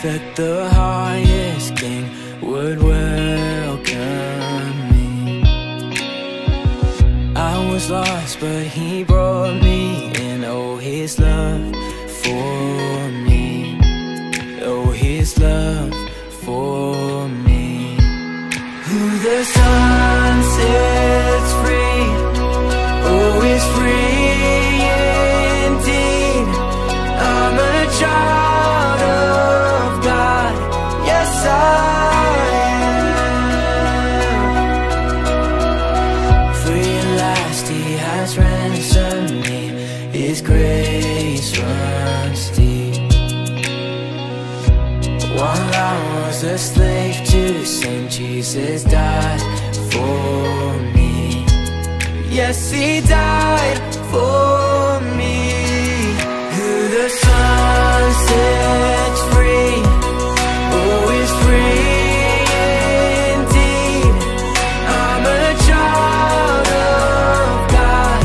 that the highest king would welcome me. I was lost, but he brought me in. Oh, his love for me. Oh, his love for me. Who the sun sets free, oh, is free indeed. I'm a child of God, yes I am. Free at last, he has ransomed me. His grace runs deep. While I was a slave to sin, Jesus died for me. Yes, he died for me. Who the sun sets free, oh, is free indeed. I'm a child of God,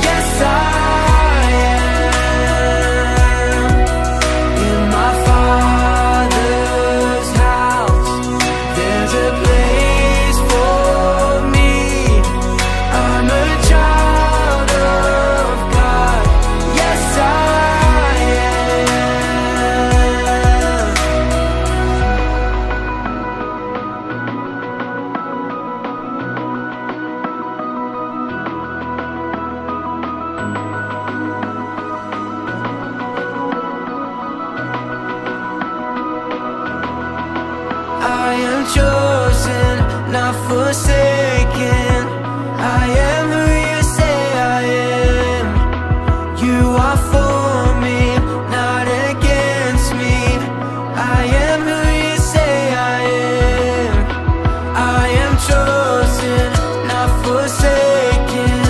yes I am. In my Father's house, there's a place for me. I'm a child of God, yes I am. I am chosen, not forsaken. I am who you say I am. You are for me, not against me. I am who you say I am. I am chosen, not forsaken.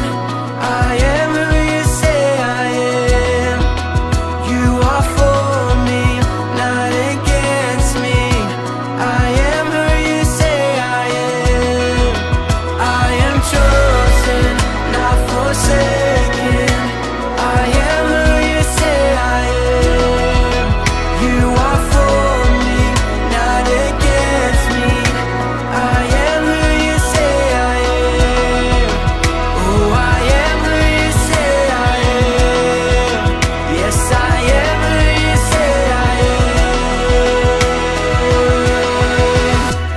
I am who you say I am. You are for me, not against me. I am who you say I am. I am chosen, not forsaken. I am who you say I am. You are for me, not against me. I am who you say I am. Oh, I am who you say I am. Yes, I am who you say I am.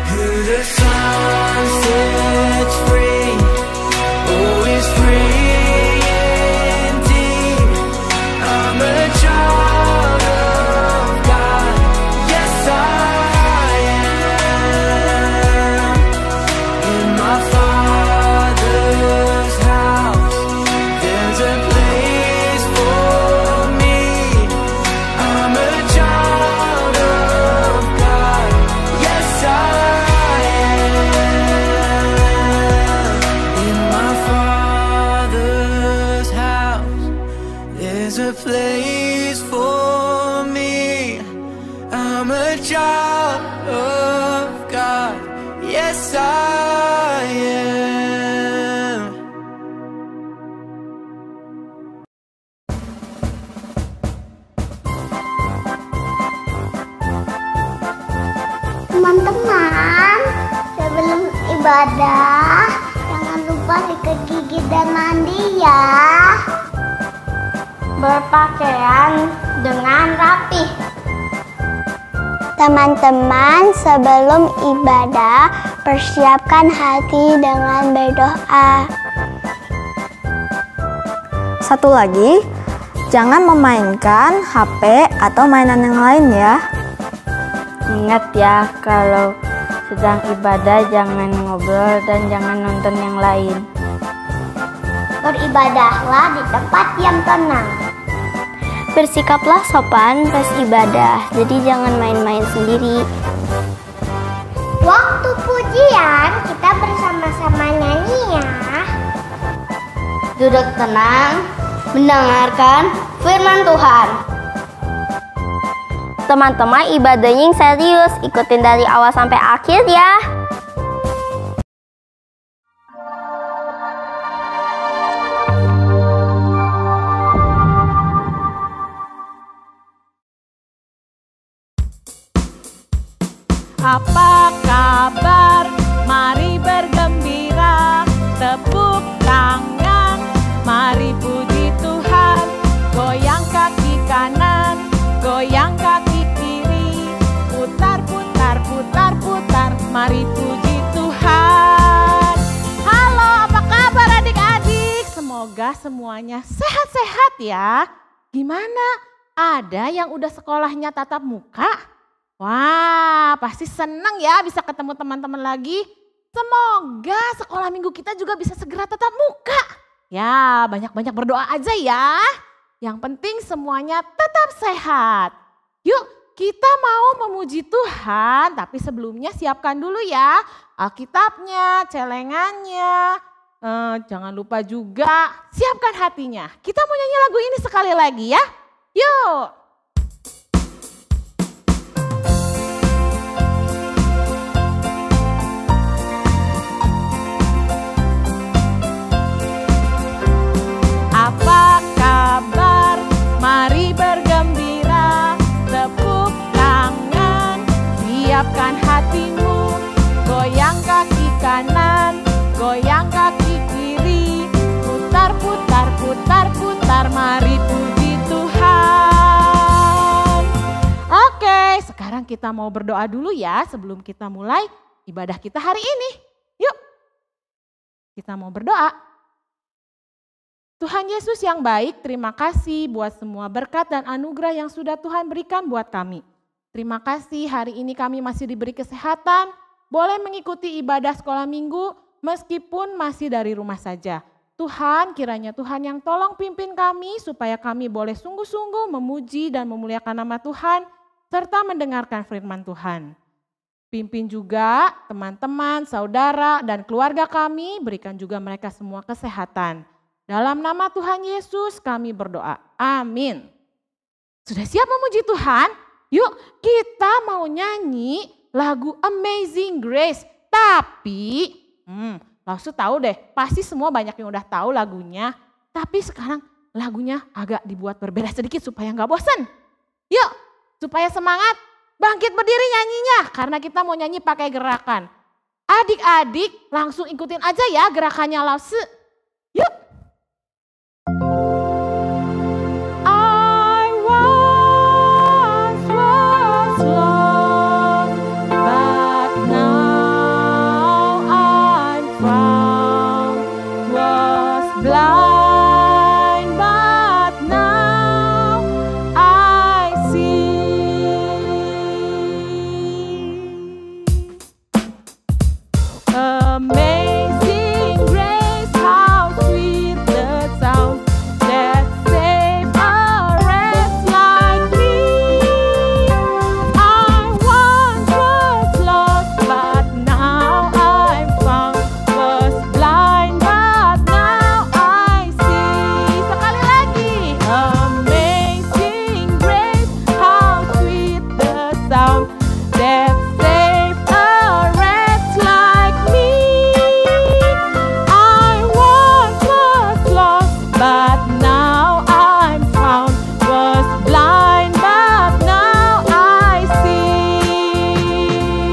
Who the sun sets free, oh, is free indeed. I'm a child of God, yes I am. In my Father's house, there's a place for me. I'm a child of God, yes I am. In my Father's house, there's a place for me. I'm a child of God, yes I am. Teman-teman, sebelum ibadah, jangan lupa sikat gigi dan mandi ya. Berpakaian dengan rapi. Teman-teman, sebelum ibadah, persiapkan hati dengan berdoa. Satu lagi, jangan memainkan HP atau mainan yang lain ya. Ingat ya, kalau sedang ibadah jangan ngobrol dan jangan nonton yang lain. Beribadahlah di tempat yang tenang. Bersikaplah sopan pas ibadah, jadi jangan main-main sendiri. Waktu pujian, kita bersama-sama nyanyi ya. Duduk tenang, mendengarkan firman Tuhan. Teman-teman, ibadahnya yang serius, ikutin dari awal sampai akhir ya. Semoga semuanya sehat-sehat ya. Gimana? Ada yang udah sekolahnya tatap muka? Wah, pasti seneng ya bisa ketemu teman-teman lagi. Semoga sekolah minggu kita juga bisa segera tatap muka. Ya, banyak-banyak berdoa aja ya. Yang penting semuanya tetap sehat. Yuk, kita mau memuji Tuhan, tapi sebelumnya siapkan dulu ya Alkitabnya, celengannya. Jangan lupa juga siapkan hatinya. Kita mau nyanyi lagu ini sekali lagi ya. Yuk. Apa kabar? Mari bergembira. Tepuk tangan, siapkan hatimu. Goyang kaki kanan, goyang kaki kiri, putar, putar, putar, putar, mari puji Tuhan. Oke, sekarang kita mau berdoa dulu ya sebelum kita mulai ibadah kita hari ini. Yuk, kita mau berdoa. Tuhan Yesus yang baik, terima kasih buat semua berkat dan anugerah yang sudah Tuhan berikan buat kami. Terima kasih hari ini kami masih diberi kesehatan, boleh mengikuti ibadah sekolah minggu meskipun masih dari rumah saja. Tuhan, kiranya Tuhan yang tolong pimpin kami supaya kami boleh sungguh-sungguh memuji dan memuliakan nama Tuhan serta mendengarkan firman Tuhan. Pimpin juga teman-teman, saudara, dan keluarga kami, berikan juga mereka semua kesehatan. Dalam nama Tuhan Yesus kami berdoa. Amin. Sudah siap memuji Tuhan? Yuk kita mau nyanyi lagu Amazing Grace. Tapi, langsung tahu deh, pasti semua banyak yang udah tahu lagunya. Tapi sekarang lagunya agak dibuat berbeda sedikit supaya nggak bosan. Yuk, supaya semangat, bangkit berdiri nyanyinya. Karena kita mau nyanyi pakai gerakan. Adik-adik langsung ikutin aja ya gerakannya Lause. Yuk. Amazing grace, how sweet the sound that saved a wretch like me. I once was lost, but now I'm found. Was blind, but now I see. Sekali lagi. Amazing grace, how sweet the sound that saved a wretch like me. But now I'm found, was blind but now I see.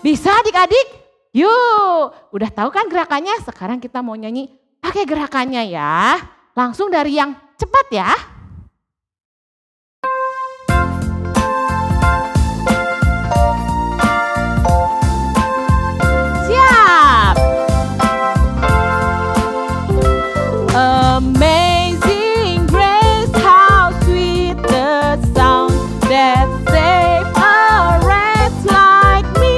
Bisa adik-adik? Yuk, udah tahu kan gerakannya? Sekarang kita mau nyanyi pakai gerakannya ya. Langsung dari yang cepat ya. Amazing grace, how sweet the sound that saved a wretch like me.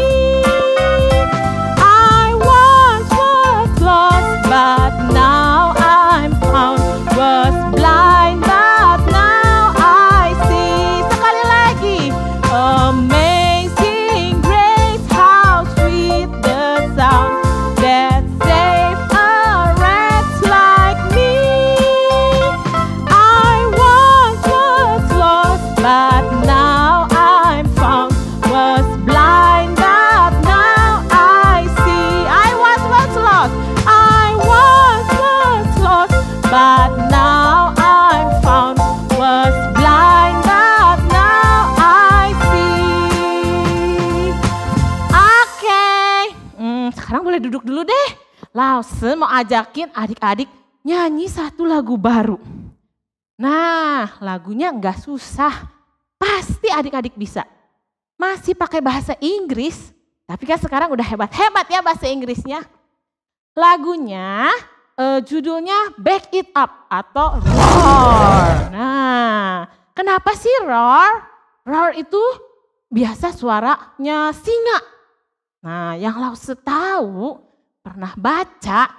I once was lost, but now I'm found. Was blind, but now I see. Sekali lagi. Amazing grace, how sweet the sound that saved a wretch like me. But now I'm found, was blind, but now I see. I was lost, but now I'm found, was blind, but now I see. Oke, sekarang boleh duduk dulu deh. Lause mau ajakin adik-adik nyanyi satu lagu baru. Nah, lagunya nggak susah. Pasti adik-adik bisa. Masih pakai bahasa Inggris, tapi kan sekarang udah hebat-hebat ya bahasa Inggrisnya. Lagunya judulnya Back It Up atau roar. Nah, kenapa sih roar? Roar itu biasa suaranya singa. Nah, yang Lause tahu, pernah baca,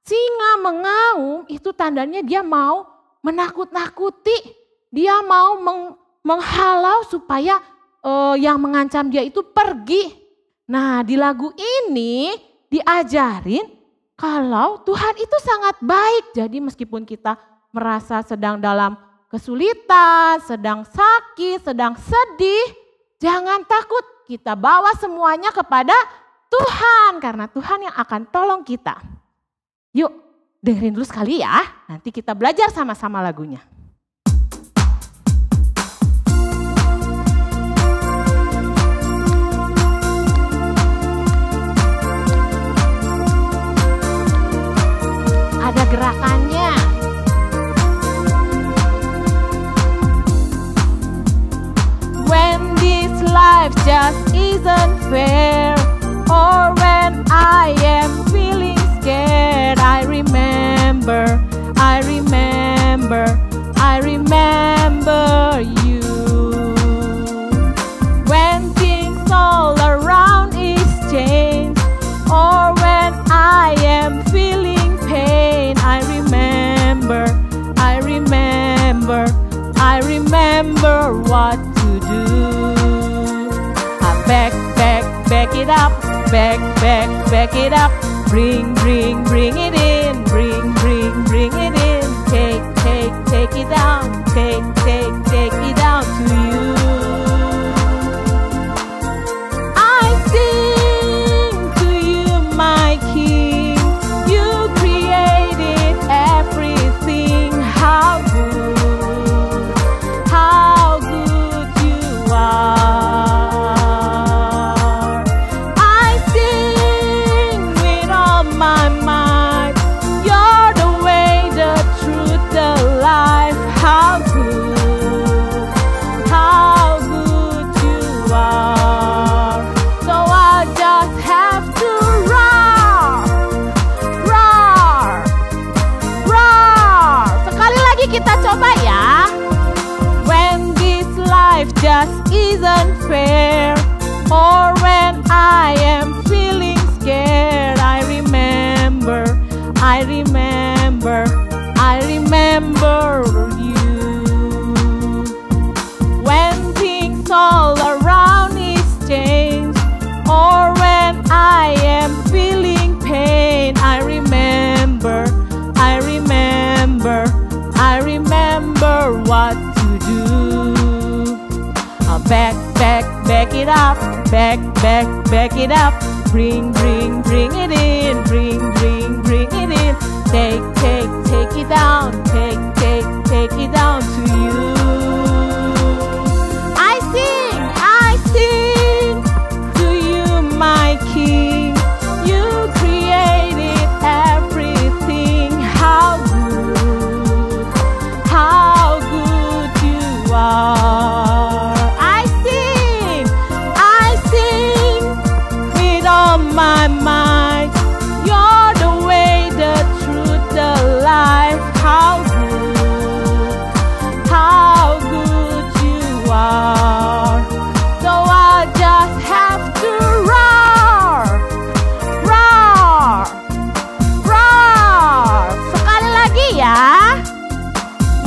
singa mengaum itu tandanya dia mau menakut-nakuti. Dia mau menghalau supaya yang mengancam dia itu pergi. Nah, di lagu ini diajarin kalau Tuhan itu sangat baik. Jadi meskipun kita merasa sedang dalam kesulitan, sedang sakit, sedang sedih, jangan takut. Kita bawa semuanya kepada Tuhan karena Tuhan yang akan tolong kita. Yuk dengerin dulu sekali ya, nanti kita belajar sama-sama lagunya. Ada gerakannya. When this life just isn't fair, or when I am feeling scared, I remember you. When things all around is changed, or when I am feeling pain, I remember what to do. Back it up, back it up. Bring it in, bring it in. Take it down, take it down to you. I sing to you, my King. You created everything. How good you are. I sing with all my might. You're the way, the truth, the life. How good you are. So I just have to roar. Sekali lagi kita coba ya. When this life just isn't fair, or when I am feeling scared, I remember you. When things all around is changed, or when I am feeling pain, I remember what to do. Back it up, back it up. Bring it in, bring it in. Take it down, take it down to you. I sing to you, my King. You created everything. How good you are. I sing with all my might. You're the way, the truth, the life. How good you are. So I just have to roar. Sekali lagi ya.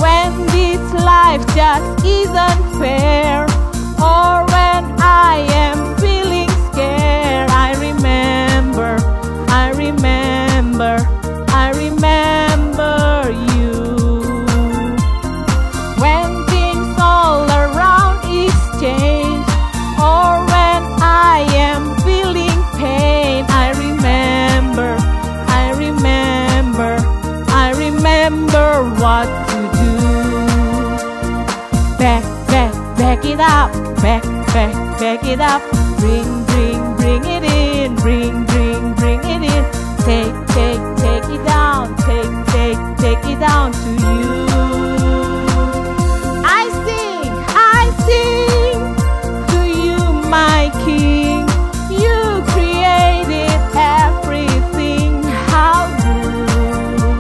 When this life just isn't fair, or when I am feeling scared, I remember you. When things all around is changed, or when I am feeling pain, I remember what to do. Back it up, back it up. Bring it in, bring it in. Take it down, take it down to you. I sing to you, my King. You created everything. How good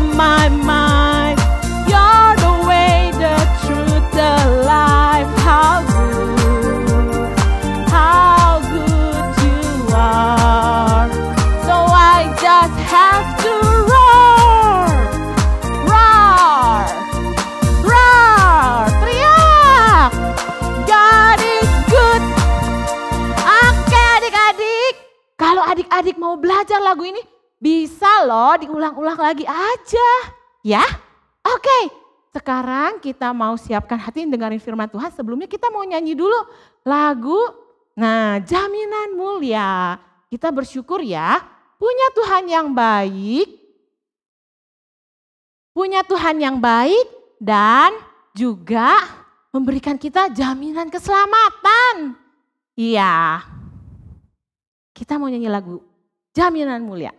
on my mind. You're the way, the truth, the life. How good you are. So I just have to roar, roar, roar. Teriak. God is good. Oke adik-adik, kalau adik-adik mau belajar lagu ini, bisa loh diulang-ulang lagi aja. Ya, oke. Sekarang kita mau siapkan hati dengerin firman Tuhan. Sebelumnya kita mau nyanyi dulu lagu, nah, Jaminan Mulia. Kita bersyukur ya, punya Tuhan yang baik. Punya Tuhan yang baik dan juga memberikan kita jaminan keselamatan. Iya. Kita mau nyanyi lagu Jaminan Mulia.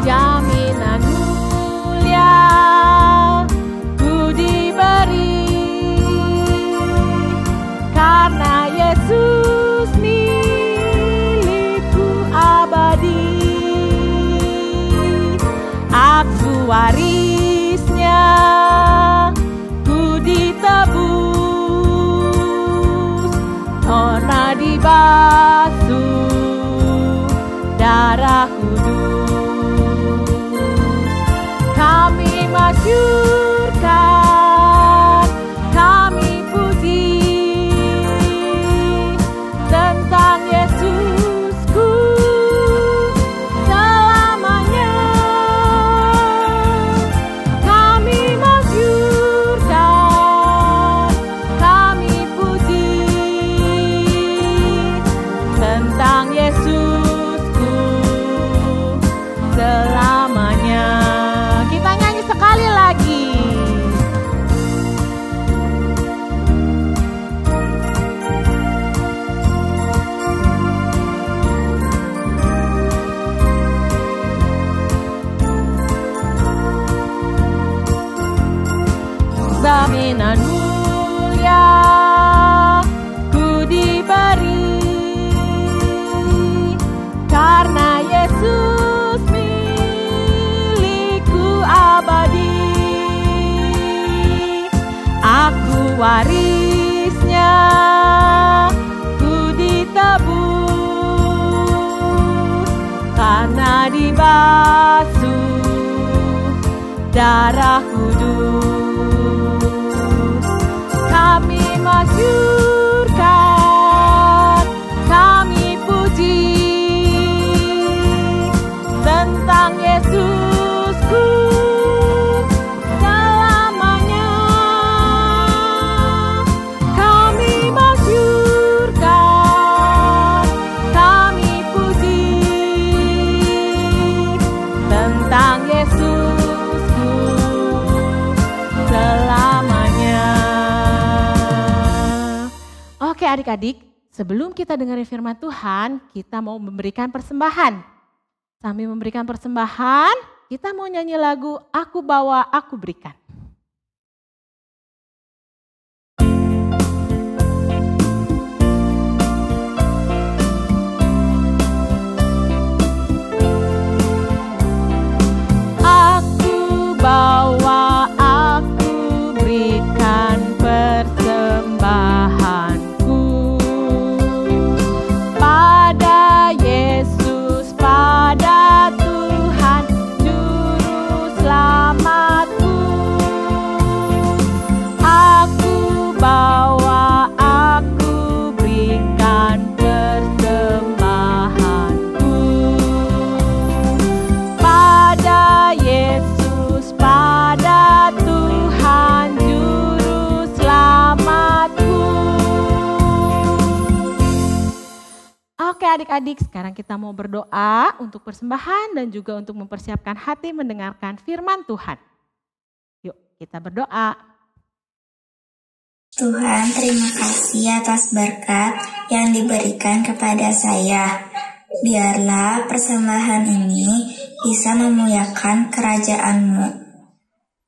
Jaminan mulia ku diberi karena Yesus milikku abadi. Aku warisnya, ku ditebus, karena dibasuh darah kudus. Kami masyurkan, kami puji tentang Yesusku selamanya. Kami masyurkan, kami puji tentang Yesusku selamanya. Kita nyanyi sekali lagi. Jaminan mulia ku diberi karena Yesus milikku abadi. Aku warisnya, ku ditebus, karena dibasuh darah kudus. Kami masyurkan, kami puji tentang Yesusku selamanya. Kami masyurkan, kami puji tentang Yesusku selamanya. Oke adik-adik, sebelum kita dengerin firman Tuhan, kita mau memberikan persembahan. Sambil memberikan persembahan, kita mau nyanyi lagu Aku Bawa, Aku Berikan. Aku bawa, aku berikan persembahanku pada Yesus, pada Tuhan Juru Selamatku. Aku bawa, aku berikan persembahanku pada Yesus, pada Tuhan Juru Selamatku. Oke adik-adik, sekarang kita mau berdoa untuk persembahan dan juga untuk mempersiapkan hati mendengarkan firman Tuhan. Yuk kita berdoa. Tuhan, terima kasih atas berkat yang diberikan kepada saya. Biarlah persembahan ini bisa memuliakan kerajaan-Mu.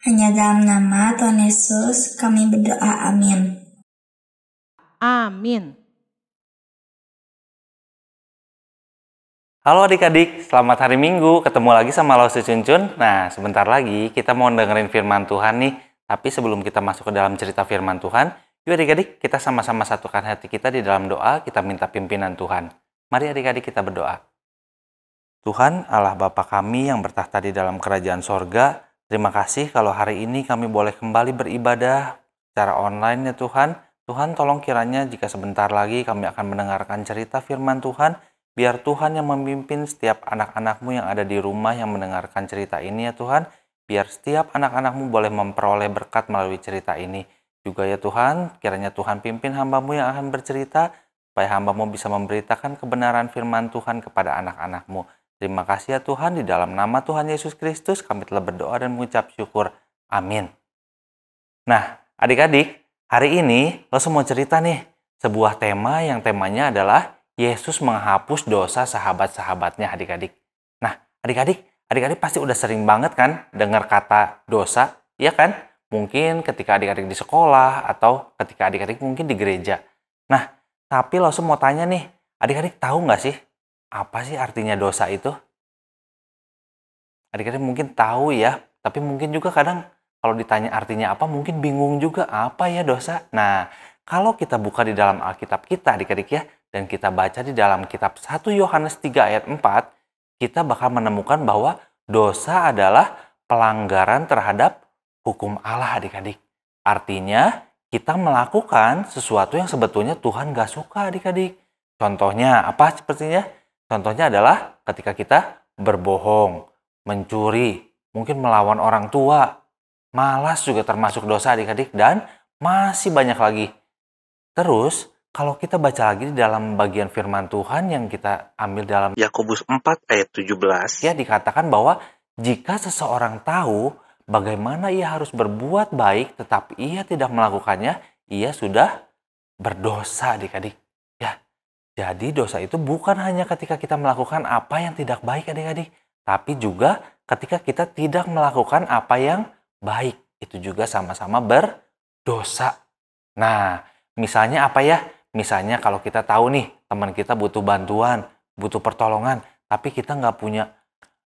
Hanya dalam nama Tuhan Yesus kami berdoa, amin. Amin. Halo adik-adik, selamat hari Minggu. Ketemu lagi sama Lausi Cuncun. Nah, sebentar lagi kita mau dengerin firman Tuhan nih. Tapi sebelum kita masuk ke dalam cerita firman Tuhan, yuk adik-adik kita sama-sama satukan hati kita di dalam doa, kita minta pimpinan Tuhan. Mari adik-adik kita berdoa. Tuhan Allah Bapa kami yang bertahta di dalam kerajaan sorga, terima kasih kalau hari ini kami boleh kembali beribadah secara online ya Tuhan. Tuhan tolong kiranya jika sebentar lagi kami akan mendengarkan cerita firman Tuhan, biar Tuhan yang memimpin setiap anak-anak-Mu yang ada di rumah yang mendengarkan cerita ini ya Tuhan. Biar setiap anak-anak-Mu boleh memperoleh berkat melalui cerita ini. Juga ya Tuhan, kiranya Tuhan pimpin hamba-Mu yang akan bercerita, supaya hamba-Mu bisa memberitakan kebenaran firman Tuhan kepada anak-anak-Mu. Terima kasih ya Tuhan, di dalam nama Tuhan Yesus Kristus kami telah berdoa dan mengucap syukur. Amin. Nah, adik-adik, hari ini lo semua cerita nih, sebuah tema yang temanya adalah Yesus menghapus dosa sahabat-sahabatnya adik-adik. Nah, adik-adik pasti udah sering banget kan dengar kata dosa, ya kan? Mungkin ketika adik-adik di sekolah atau ketika adik-adik mungkin di gereja. Nah, tapi lo semua tanya nih, adik-adik tahu nggak sih apa sih artinya dosa itu? Adik-adik mungkin tahu ya, tapi mungkin juga kadang kalau ditanya artinya apa mungkin bingung juga apa ya dosa. Nah, kalau kita buka di dalam Alkitab kita adik-adik ya, dan kita baca di dalam kitab 1 Yohanes 3 ayat 4, kita bakal menemukan bahwa dosa adalah pelanggaran terhadap hukum Allah adik-adik. Artinya kita melakukan sesuatu yang sebetulnya Tuhan gak suka adik-adik. Contohnya apa sepertinya? Contohnya adalah ketika kita berbohong, mencuri, mungkin melawan orang tua, malas juga termasuk dosa adik-adik, dan masih banyak lagi. Terus, kalau kita baca lagi di dalam bagian firman Tuhan yang kita ambil dalam Yakobus 4 ayat 17, ya dikatakan bahwa jika seseorang tahu bagaimana ia harus berbuat baik tetapi ia tidak melakukannya, ia sudah berdosa adik-adik. Ya, jadi dosa itu bukan hanya ketika kita melakukan apa yang tidak baik adik-adik, tapi juga ketika kita tidak melakukan apa yang baik. Itu juga sama-sama berdosa. Nah, misalnya apa ya? Misalnya kalau kita tahu nih teman kita butuh bantuan, butuh pertolongan, tapi kita nggak punya,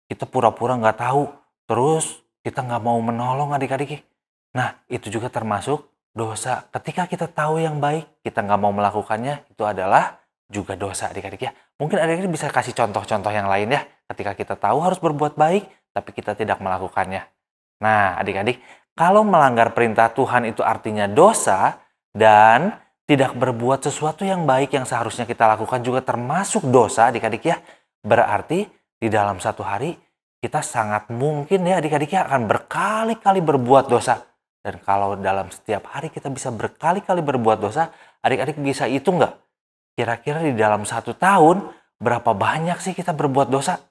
kita pura-pura nggak tahu, terus kita nggak mau menolong adik-adik. Nah, itu juga termasuk dosa. Ketika kita tahu yang baik, kita nggak mau melakukannya, itu adalah juga dosa adik-adik ya. Mungkin adik-adik bisa kasih contoh-contoh yang lain ya. Ketika kita tahu harus berbuat baik, tapi kita tidak melakukannya. Nah, adik-adik, kalau melanggar perintah Tuhan itu artinya dosa, dan tidak berbuat sesuatu yang baik yang seharusnya kita lakukan juga termasuk dosa adik-adik ya. Berarti di dalam satu hari kita sangat mungkin ya adik-adik ya akan berkali-kali berbuat dosa. Dan kalau dalam setiap hari kita bisa berkali-kali berbuat dosa, adik-adik bisa hitung nggak? Kira-kira di dalam 1 tahun berapa banyak sih kita berbuat dosa?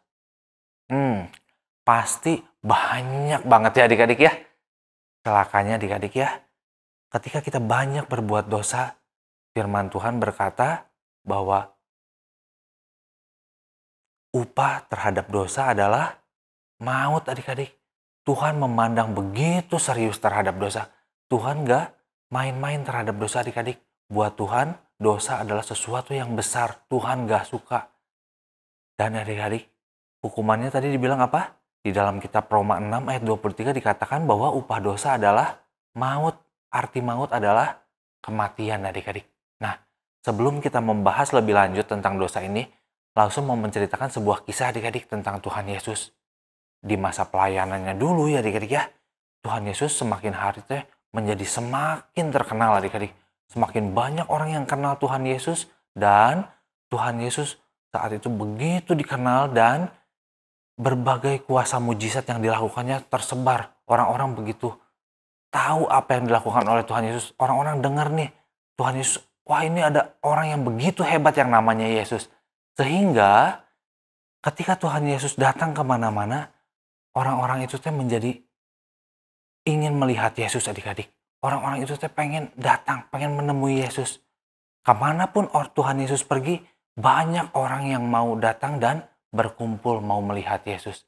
Pasti banyak banget ya adik-adik ya. Celakanya adik-adik ya, ketika kita banyak berbuat dosa, firman Tuhan berkata bahwa upah terhadap dosa adalah maut adik-adik. Tuhan memandang begitu serius terhadap dosa. Tuhan gak main-main terhadap dosa adik-adik. Buat Tuhan, dosa adalah sesuatu yang besar. Tuhan gak suka. Dan adik-adik, hukumannya tadi dibilang apa? Di dalam kitab Roma 6 ayat 23 dikatakan bahwa upah dosa adalah maut. Arti maut adalah kematian adik-adik. Nah, sebelum kita membahas lebih lanjut tentang dosa ini, langsung mau menceritakan sebuah kisah adik-adik tentang Tuhan Yesus. Di masa pelayanannya dulu ya adik-adik ya, Tuhan Yesus semakin hari menjadi semakin terkenal adik-adik. Semakin banyak orang yang kenal Tuhan Yesus, dan Tuhan Yesus saat itu begitu dikenal dan berbagai kuasa mujizat yang dilakukannya tersebar. Orang-orang begitu tahu apa yang dilakukan oleh Tuhan Yesus. Orang-orang dengar nih, Tuhan Yesus, wah ini ada orang yang begitu hebat yang namanya Yesus. Sehingga ketika Tuhan Yesus datang kemana-mana, orang-orang itu menjadi ingin melihat Yesus adik-adik. Orang-orang itu pengen datang, pengen menemui Yesus. Kemanapun Tuhan Yesus pergi, banyak orang yang mau datang dan berkumpul mau melihat Yesus.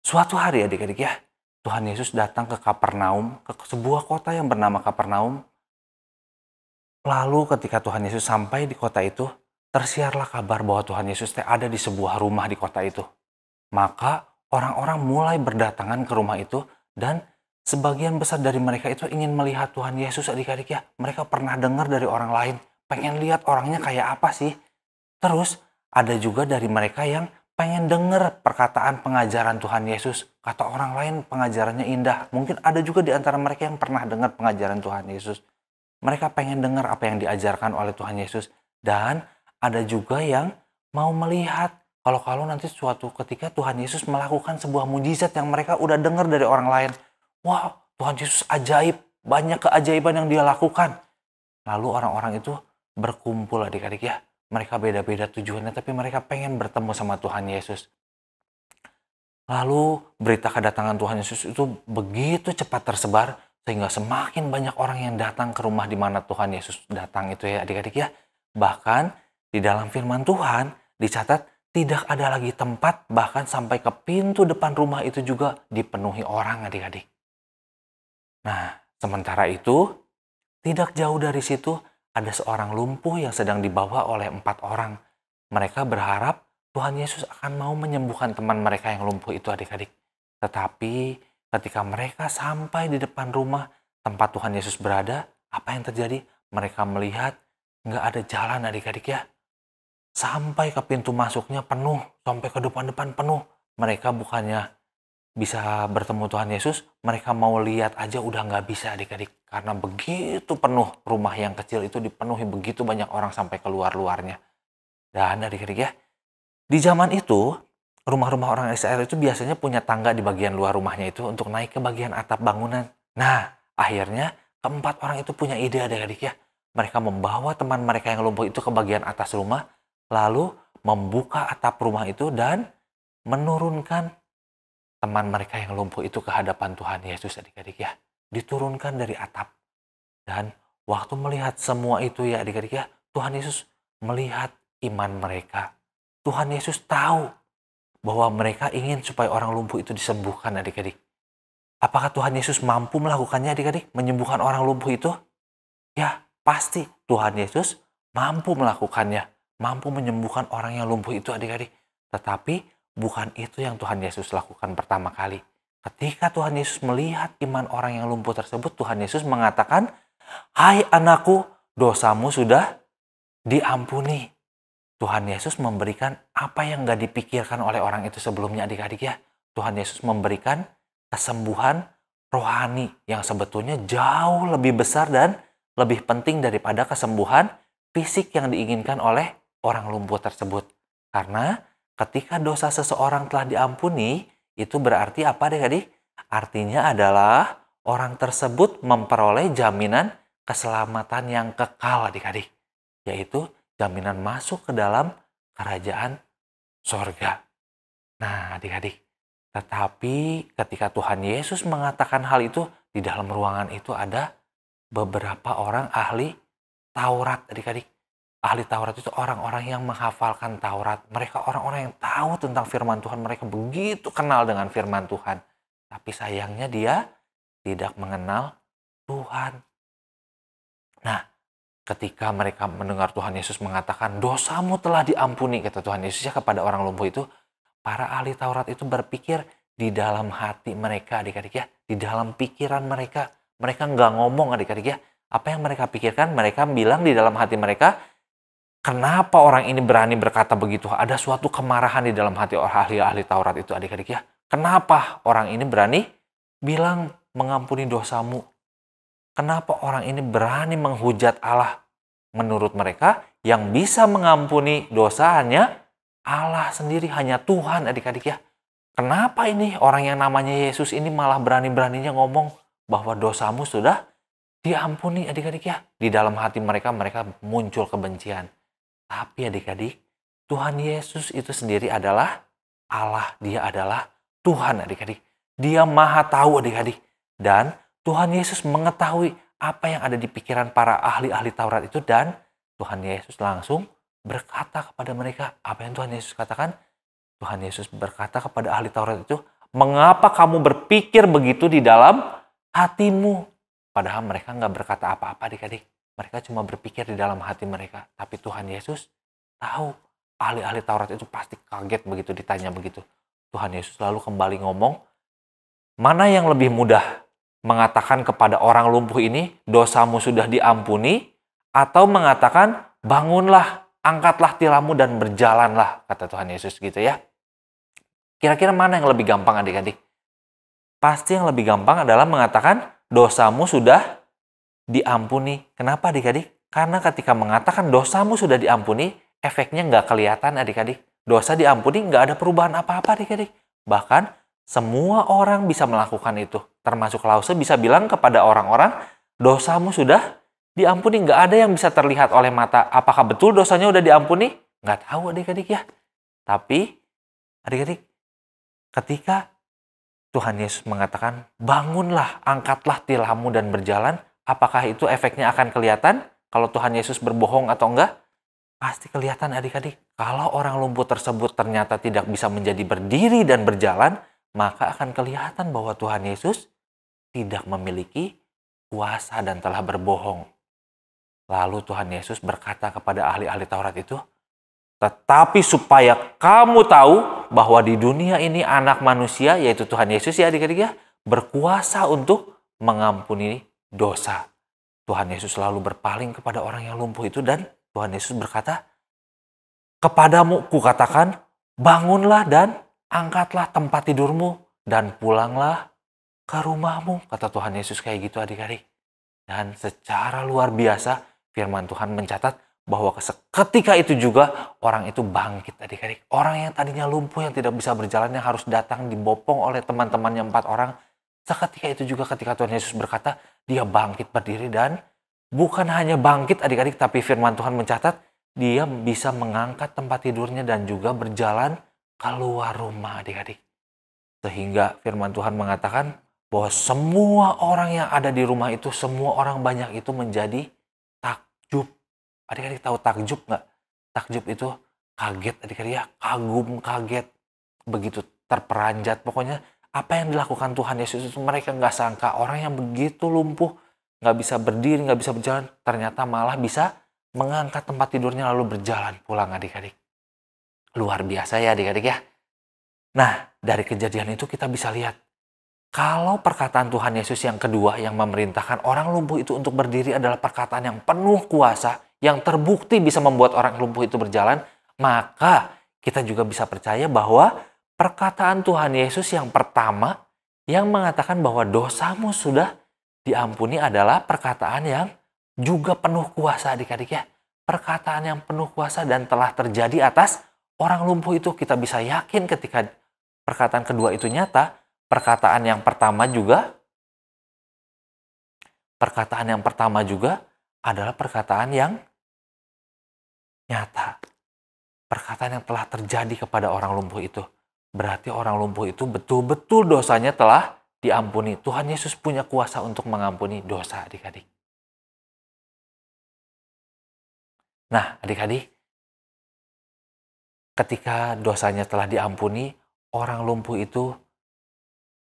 Suatu hari adik-adik ya, Tuhan Yesus datang ke Kapernaum, ke sebuah kota yang bernama Kapernaum. Lalu ketika Tuhan Yesus sampai di kota itu, tersiarlah kabar bahwa Tuhan Yesus ada di sebuah rumah di kota itu. Maka orang-orang mulai berdatangan ke rumah itu dan sebagian besar dari mereka itu ingin melihat Tuhan Yesus adik-adik ya. Mereka pernah dengar dari orang lain, pengen lihat orangnya kayak apa sih. Terus ada juga dari mereka yang pengen dengar perkataan pengajaran Tuhan Yesus. Kata orang lain pengajarannya indah. Mungkin ada juga di antara mereka yang pernah dengar pengajaran Tuhan Yesus. Mereka pengen dengar apa yang diajarkan oleh Tuhan Yesus. Dan ada juga yang mau melihat kalau nanti suatu ketika Tuhan Yesus melakukan sebuah mujizat yang mereka udah dengar dari orang lain. Wah, Tuhan Yesus ajaib. Banyak keajaiban yang dia lakukan. Lalu orang-orang itu berkumpul adik-adik ya. Mereka beda-beda tujuannya, tapi mereka pengen bertemu sama Tuhan Yesus. Lalu berita kedatangan Tuhan Yesus itu begitu cepat tersebar, sehingga semakin banyak orang yang datang ke rumah di mana Tuhan Yesus datang itu ya adik-adik ya. Bahkan di dalam firman Tuhan dicatat tidak ada lagi tempat, bahkan sampai ke pintu depan rumah itu juga dipenuhi orang adik-adik. Nah, sementara itu tidak jauh dari situ ada seorang lumpuh yang sedang dibawa oleh 4 orang. Mereka berharap Tuhan Yesus akan mau menyembuhkan teman mereka yang lumpuh itu adik-adik. Tetapi ketika mereka sampai di depan rumah tempat Tuhan Yesus berada, apa yang terjadi? Mereka melihat nggak ada jalan adik-adik ya. Sampai ke pintu masuknya penuh, sampai ke depan-depan penuh. Mereka bukannya bisa bertemu Tuhan Yesus, mereka mau lihat aja udah nggak bisa adik-adik. Karena begitu penuh rumah yang kecil itu dipenuhi begitu banyak orang sampai keluar-luarnya. Dan adik-adik ya, di zaman itu rumah-rumah orang Israel itu biasanya punya tangga di bagian luar rumahnya itu untuk naik ke bagian atap bangunan. Nah, akhirnya keempat orang itu punya ide adik-adik ya. Mereka membawa teman mereka yang lumpuh itu ke bagian atas rumah, lalu membuka atap rumah itu dan menurunkan teman mereka yang lumpuh itu ke hadapan Tuhan Yesus adik-adik ya. Diturunkan dari atap. Dan waktu melihat semua itu ya adik-adik ya, Tuhan Yesus melihat iman mereka. Tuhan Yesus tahu bahwa mereka ingin supaya orang lumpuh itu disembuhkan adik-adik. Apakah Tuhan Yesus mampu melakukannya adik-adik? Menyembuhkan orang lumpuh itu? Ya, pasti Tuhan Yesus mampu melakukannya. Mampu menyembuhkan orang yang lumpuh itu adik-adik. Tetapi bukan itu yang Tuhan Yesus lakukan pertama kali. Ketika Tuhan Yesus melihat iman orang yang lumpuh tersebut, Tuhan Yesus mengatakan, "Hai anakku, dosamu sudah diampuni." Tuhan Yesus memberikan apa yang gak dipikirkan oleh orang itu sebelumnya adik-adik ya. Tuhan Yesus memberikan kesembuhan rohani yang sebetulnya jauh lebih besar dan lebih penting daripada kesembuhan fisik yang diinginkan oleh orang lumpuh tersebut. Karena ketika dosa seseorang telah diampuni, itu berarti apa adik-adik? Artinya adalah orang tersebut memperoleh jaminan keselamatan yang kekal adik-adik. Yaitu jaminan masuk ke dalam kerajaan sorga. Nah adik-adik, tetapi ketika Tuhan Yesus mengatakan hal itu, di dalam ruangan itu ada beberapa orang ahli Taurat adik-adik. Ahli Taurat itu orang-orang yang menghafalkan Taurat. Mereka orang-orang yang tahu tentang firman Tuhan. Mereka begitu kenal dengan firman Tuhan. Tapi sayangnya dia tidak mengenal Tuhan. Nah, ketika mereka mendengar Tuhan Yesus mengatakan, "Dosamu telah diampuni," kata Tuhan Yesus ya kepada orang lumpuh itu, para ahli Taurat itu berpikir di dalam hati mereka adik-adik ya. Di dalam pikiran mereka. Mereka nggak ngomong adik-adik ya. Apa yang mereka pikirkan? Mereka bilang di dalam hati mereka, kenapa orang ini berani berkata begitu? Ada suatu kemarahan di dalam hati ahli-ahli Taurat itu adik-adik ya. Kenapa orang ini berani bilang mengampuni dosamu? Kenapa orang ini berani menghujat Allah? Menurut mereka yang bisa mengampuni dosa hanya Allah sendiri, hanya Tuhan adik-adik ya. Kenapa ini orang yang namanya Yesus ini malah berani-beraninya ngomong bahwa dosamu sudah diampuni adik-adik ya. Di dalam hati mereka muncul kebencian. Tapi adik-adik, Tuhan Yesus itu sendiri adalah Allah. Dia adalah Tuhan adik-adik. Dia maha tahu adik-adik. Dan Tuhan Yesus mengetahui apa yang ada di pikiran para ahli-ahli Taurat itu. Dan Tuhan Yesus langsung berkata kepada mereka. Apa yang Tuhan Yesus katakan? Tuhan Yesus berkata kepada ahli Taurat itu, Mengapa kamu berpikir begitu di dalam hatimu? Padahal mereka nggak berkata apa-apa adik-adik. Mereka cuma berpikir di dalam hati mereka. Tapi Tuhan Yesus tahu. Ahli-ahli Taurat itu pasti kaget begitu ditanya begitu. Tuhan Yesus lalu kembali ngomong, mana yang lebih mudah? Mengatakan kepada orang lumpuh ini, dosamu sudah diampuni, atau mengatakan, bangunlah, angkatlah tilammu dan berjalanlah, kata Tuhan Yesus gitu ya. Kira-kira mana yang lebih gampang adik-adik? Pasti yang lebih gampang adalah mengatakan, dosamu sudah diampuni. Kenapa adik-adik? Karena ketika mengatakan dosamu sudah diampuni, efeknya nggak kelihatan adik-adik. Dosa diampuni, nggak ada perubahan apa-apa adik-adik. Bahkan semua orang bisa melakukan itu. Termasuk Lause bisa bilang kepada orang-orang, dosamu sudah diampuni. Nggak ada yang bisa terlihat oleh mata. Apakah betul dosanya udah diampuni? Nggak tahu adik-adik ya. Tapi adik-adik, ketika Tuhan Yesus mengatakan, bangunlah, angkatlah tilammu dan berjalan, apakah itu efeknya akan kelihatan? Kalau Tuhan Yesus berbohong atau enggak? Pasti kelihatan adik-adik. Kalau orang lumpuh tersebut ternyata tidak bisa menjadi berdiri dan berjalan, maka akan kelihatan bahwa Tuhan Yesus tidak memiliki kuasa dan telah berbohong. Lalu Tuhan Yesus berkata kepada ahli-ahli Taurat itu, tetapi supaya kamu tahu bahwa di dunia ini anak manusia, yaitu Tuhan Yesus ya adik-adik ya, berkuasa untuk mengampuni dosa. Tuhan Yesus lalu berpaling kepada orang yang lumpuh itu dan Tuhan Yesus berkata, kepadamu kukatakan, bangunlah dan angkatlah tempat tidurmu dan pulanglah ke rumahmu. Kata Tuhan Yesus kayak gitu adik-adik. Dan secara luar biasa firman Tuhan mencatat bahwa ketika itu juga orang itu bangkit adik-adik. Orang yang tadinya lumpuh, yang tidak bisa berjalan, yang harus datang dibopong oleh teman-temannya 4 orang. Seketika itu juga ketika Tuhan Yesus berkata, dia bangkit berdiri dan bukan hanya bangkit adik-adik, tapi firman Tuhan mencatat dia bisa mengangkat tempat tidurnya dan juga berjalan keluar rumah adik-adik. Sehingga firman Tuhan mengatakan bahwa semua orang yang ada di rumah itu, semua orang banyak itu menjadi takjub. Adik-adik tahu takjub nggak? Takjub itu kaget adik-adik ya, kagum, kaget. Begitu terperanjat. Pokoknya apa yang dilakukan Tuhan Yesus itu mereka nggak sangka. Orang yang begitu lumpuh, nggak bisa berdiri, nggak bisa berjalan, ternyata malah bisa mengangkat tempat tidurnya lalu berjalan pulang adik-adik. Luar biasa ya adik-adik ya. Nah, dari kejadian itu kita bisa lihat, kalau perkataan Tuhan Yesus yang kedua yang memerintahkan orang lumpuh itu untuk berdiri adalah perkataan yang penuh kuasa, yang terbukti bisa membuat orang lumpuh itu berjalan, maka kita juga bisa percaya bahwa perkataan Tuhan Yesus yang pertama yang mengatakan bahwa dosamu sudah diampuni adalah perkataan yang juga penuh kuasa adik-adik ya. Perkataan yang penuh kuasa dan telah terjadi atas orang lumpuh itu. Kita bisa yakin ketika perkataan kedua itu nyata, perkataan yang pertama juga adalah perkataan yang nyata. Perkataan yang telah terjadi kepada orang lumpuh itu. Berarti orang lumpuh itu betul-betul dosanya telah diampuni. Tuhan Yesus punya kuasa untuk mengampuni dosa adik-adik. Nah adik-adik, ketika dosanya telah diampuni, orang lumpuh itu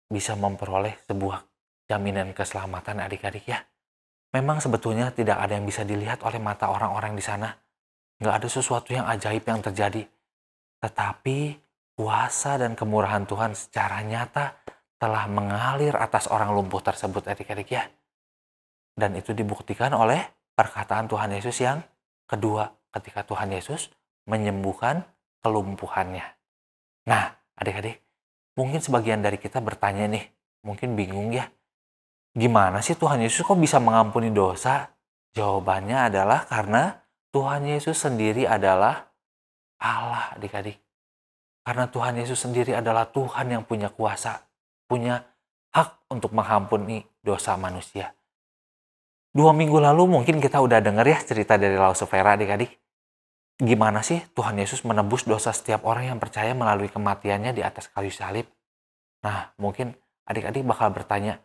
bisa memperoleh sebuah jaminan keselamatan adik-adik ya. Memang sebetulnya tidak ada yang bisa dilihat oleh mata orang-orang di sana. Nggak ada sesuatu yang ajaib yang terjadi. Tetapi kuasa dan kemurahan Tuhan secara nyata telah mengalir atas orang lumpuh tersebut adik-adik ya. Dan itu dibuktikan oleh perkataan Tuhan Yesus yang kedua ketika Tuhan Yesus menyembuhkan kelumpuhannya. Nah adik-adik, mungkin sebagian dari kita bertanya nih, mungkin bingung ya. Gimana sih Tuhan Yesus kok bisa mengampuni dosa? Jawabannya adalah karena Tuhan Yesus sendiri adalah Allah adik-adik. Karena Tuhan Yesus sendiri adalah Tuhan yang punya kuasa, punya hak untuk mengampuni dosa manusia. 2 minggu lalu mungkin kita udah dengar ya cerita dari Lause Vera adik-adik. Gimana sih Tuhan Yesus menebus dosa setiap orang yang percaya melalui kematiannya di atas kayu salib? Nah mungkin adik-adik bakal bertanya,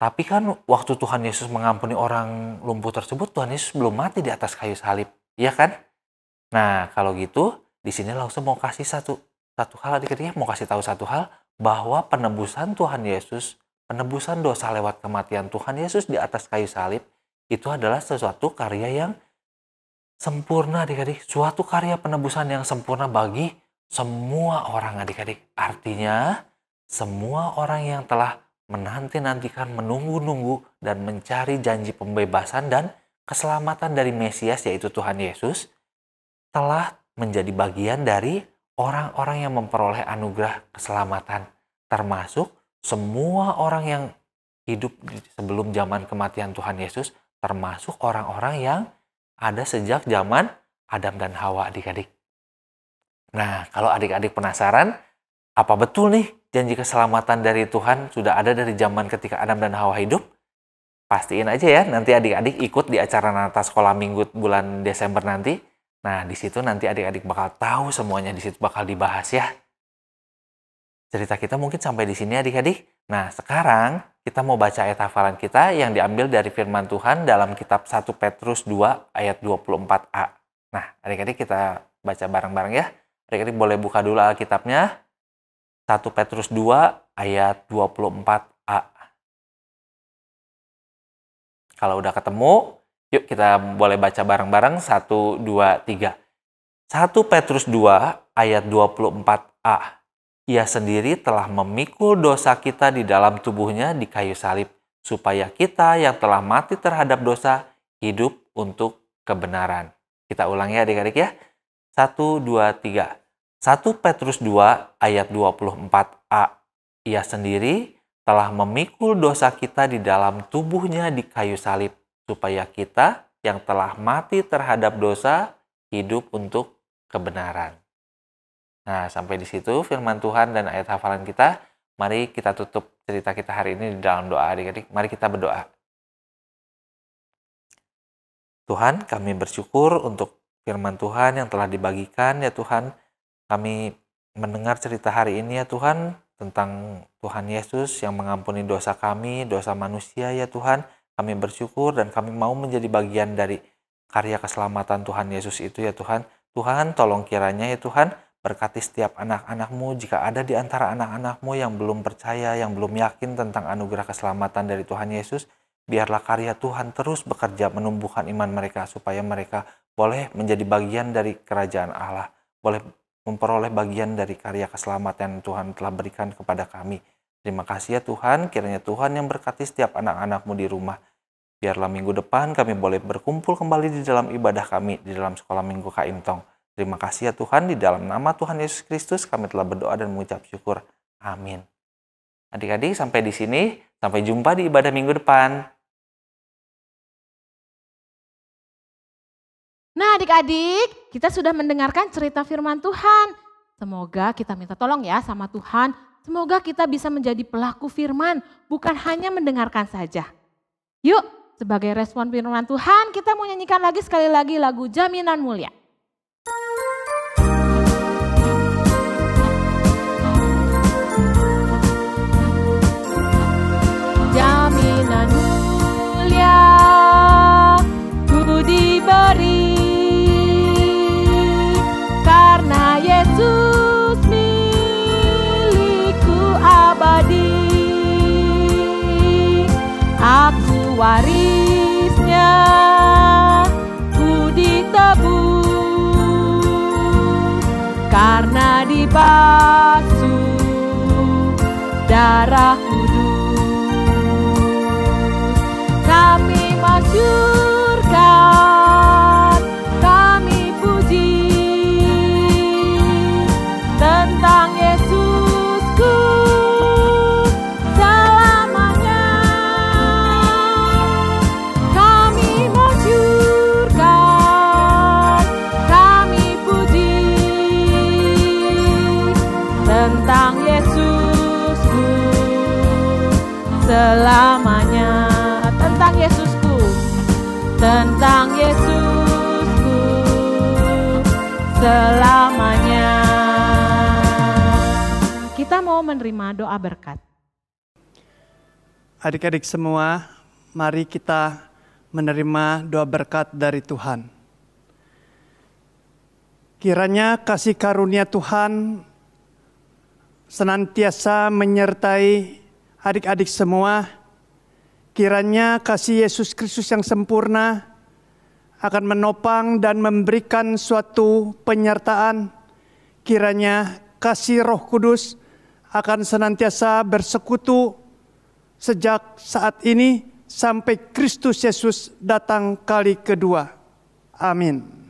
tapi kan waktu Tuhan Yesus mengampuni orang lumpuh tersebut, Tuhan Yesus belum mati di atas kayu salib, iya kan? Nah kalau gitu, di sini Lause mau kasih satu hal adik-adik, mau kasih tahu satu hal bahwa penebusan Tuhan Yesus, penebusan dosa lewat kematian Tuhan Yesus di atas kayu salib, itu adalah sesuatu karya yang sempurna adik-adik. Suatu karya penebusan yang sempurna bagi semua orang adik-adik. Artinya semua orang yang telah menanti-nantikan, menunggu-nunggu, dan mencari janji pembebasan dan keselamatan dari Mesias yaitu Tuhan Yesus, telah menjadi bagian dari orang-orang yang memperoleh anugerah keselamatan. Termasuk semua orang yang hidup sebelum zaman kematian Tuhan Yesus, termasuk orang-orang yang ada sejak zaman Adam dan Hawa adik-adik. Nah, kalau adik-adik penasaran, apa betul nih janji keselamatan dari Tuhan sudah ada dari zaman ketika Adam dan Hawa hidup? Pastiin aja ya, nanti adik-adik ikut di acara Natal Sekolah Minggu bulan Desember nanti. Nah, di situ nanti adik-adik bakal tahu semuanya, di situ bakal dibahas ya. Cerita kita mungkin sampai di sini adik-adik. Nah, sekarang kita mau baca ayat hafalan kita yang diambil dari firman Tuhan dalam kitab 1 Petrus 2 ayat 24a. Nah, adik-adik kita baca bareng-bareng ya. Adik-adik boleh buka dulu Alkitabnya. 1 Petrus 2 ayat 24a. Kalau udah ketemu, yuk kita boleh baca bareng-bareng 1, 2, 3. 1 Petrus 2 ayat 24a. Ia sendiri telah memikul dosa kita di dalam tubuhnya di kayu salib, supaya kita yang telah mati terhadap dosa hidup untuk kebenaran. Kita ulang ya adik-adik ya. 1, 2, 3. 1 Petrus 2 ayat 24a. Ia sendiri telah memikul dosa kita di dalam tubuhnya di kayu salib, supaya kita yang telah mati terhadap dosa hidup untuk kebenaran. Nah, sampai di situ firman Tuhan dan ayat hafalan kita. Mari kita tutup cerita kita hari ini di dalam doa adik-adik. Mari kita berdoa. Tuhan, kami bersyukur untuk firman Tuhan yang telah dibagikan ya Tuhan. Kami mendengar cerita hari ini ya Tuhan tentang Tuhan Yesus yang mengampuni dosa kami, dosa manusia ya Tuhan. Kami bersyukur dan kami mau menjadi bagian dari karya keselamatan Tuhan Yesus itu ya Tuhan. Tuhan, tolong kiranya ya Tuhan, berkati setiap anak-anak-Mu jika ada di antara anak-anak-Mu yang belum percaya, yang belum yakin tentang anugerah keselamatan dari Tuhan Yesus. Biarlah karya Tuhan terus bekerja menumbuhkan iman mereka supaya mereka boleh menjadi bagian dari kerajaan Allah. Boleh memperoleh bagian dari karya keselamatan yang Tuhan telah berikan kepada kami. Terima kasih ya Tuhan, kiranya Tuhan yang berkati setiap anak-anak-Mu di rumah. Biarlah minggu depan kami boleh berkumpul kembali di dalam ibadah kami, di dalam sekolah minggu Kaimtong. Terima kasih ya Tuhan, di dalam nama Tuhan Yesus Kristus kami telah berdoa dan mengucap syukur. Amin. Adik-adik sampai di sini, sampai jumpa di ibadah minggu depan. Nah adik-adik, kita sudah mendengarkan cerita firman Tuhan. Semoga kita minta tolong ya sama Tuhan. Semoga kita bisa menjadi pelaku firman, bukan hanya mendengarkan saja. Yuk, sebagai respon firman Tuhan, kita mau nyanyikan lagi sekali lagi lagu Jaminan Mulia. Jaminan mulia ku diberi karena Yesus milikku abadi. Aku warisnya, ku ditebus karena dibasuh darah kudus. Kami masyurkan, kami puji tentang Yesusku selamanya. Kami masyurkan, kami puji tentang Yesusku selamanya. Tentang Yesusku, tentang Yesusku selamanya. Kita mau menerima doa berkat. Adik-adik semua, mari kita menerima doa berkat dari Tuhan. Kiranya kasih karunia Tuhan senantiasa menyertai adik-adik semua. Kiranya kasih Yesus Kristus yang sempurna akan menopang dan memberikan suatu penyertaan. Kiranya kasih Roh Kudus akan senantiasa bersekutu sejak saat ini sampai Kristus Yesus datang kali kedua. Amin.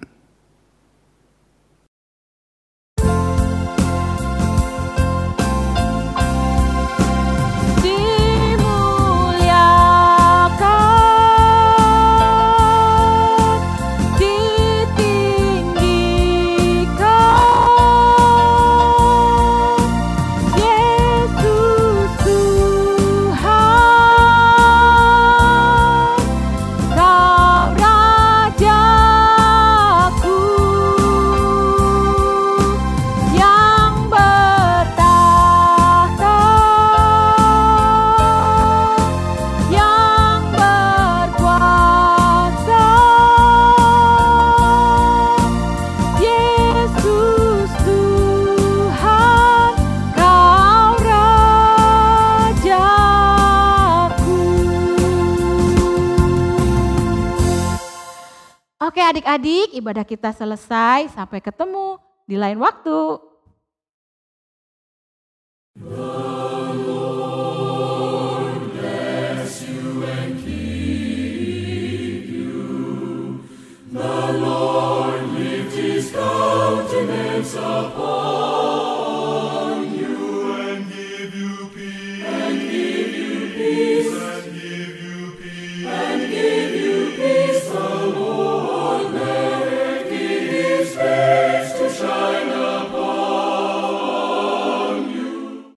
Oke adik-adik, ibadah kita selesai. Sampai ketemu di lain waktu.